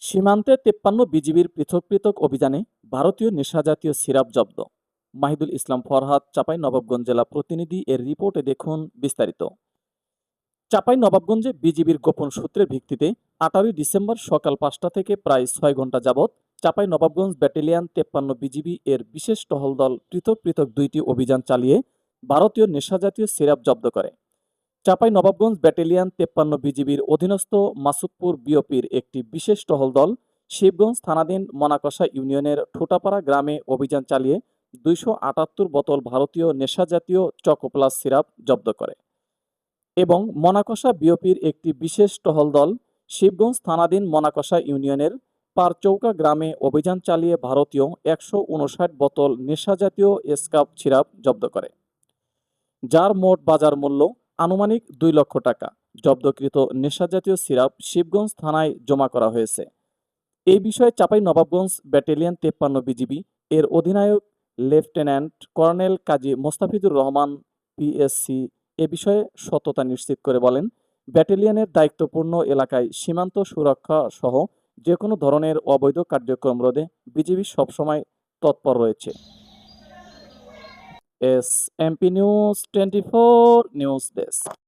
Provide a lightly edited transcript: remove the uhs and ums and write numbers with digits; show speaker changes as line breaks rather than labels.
সীমান্তে ৫৩ বিজিবির পৃথক পৃথক অভিযানে ভারতীয় নেশাজাতীয় সিরাপ জব্দ। মাহিদুল ইসলাম ফরহাদ, চাঁপাইনবাবগঞ্জ জেলা প্রতিনিধি। এর রিপোর্টে দেখুন বিস্তারিত। চাঁপাইনবাবগঞ্জে বিজিবির গোপন সূত্রের ভিত্তিতে ১৮ ডিসেম্বর সকাল ৫টা থেকে প্রায় ৬ ঘণ্টা যাবৎ চাঁপাইনবাবগঞ্জ ব্যাটালিয়ন ৫৩ বিজিবি এর বিশেষ টহল দল পৃথক পৃথক ২টি অভিযান চালিয়ে ভারতীয় নেশাজাতীয় সিরাপ জব্দ করে। চাঁপাইনবাবগঞ্জ ব্যাটালিয়ন ৫৩ বিজিবির অধীনস্থ মাসুদপুর বিওপির একটি বিশেষ টহল দল শিবগঞ্জ থানাধীন মনাকষা ইউনিয়নের ঠোঁটাপাড়া গ্রামে অভিযান চালিয়ে ২৭৮ বোতল ভারতীয় নেশাজাতীয় চকোপ্লাস সিরাপ জব্দ করে এবং মনাকষা বিওপির একটি বিশেষ টহল দল শিবগঞ্জ থানাধীন মনাকষা ইউনিয়নের পারচৌকা গ্রামে অভিযান চালিয়ে ভারতীয় ১৫৯ বোতল নেশাজাতীয় স্কাপ সিরাপ জব্দ করে, যার মোট বাজার মূল্য আনুমানিক ২ লক্ষ টাকা। জব্দকৃত নেশাজাতীয় সিরাপ শিবগঞ্জ থানায় জমা করা হয়েছে। এই বিষয়ে চাঁপাইনবাবগঞ্জ ব্যাটালিয়ন ৫৩ বিজিবি এর অধিনায়ক লেফটেন্যান্ট কর্নেল কাজী মোস্তাফিজুর রহমান পিএসসি এ বিষয়ে সত্যতা নিশ্চিত করে বলেন, ব্যাটালিয়নের দায়িত্বপূর্ণ এলাকায় সীমান্ত সুরক্ষা সহ যে কোনো ধরনের অবৈধ কার্যক্রম রোধে বিজিবি সবসময় তৎপর রয়েছে। S MP news 24 news desk.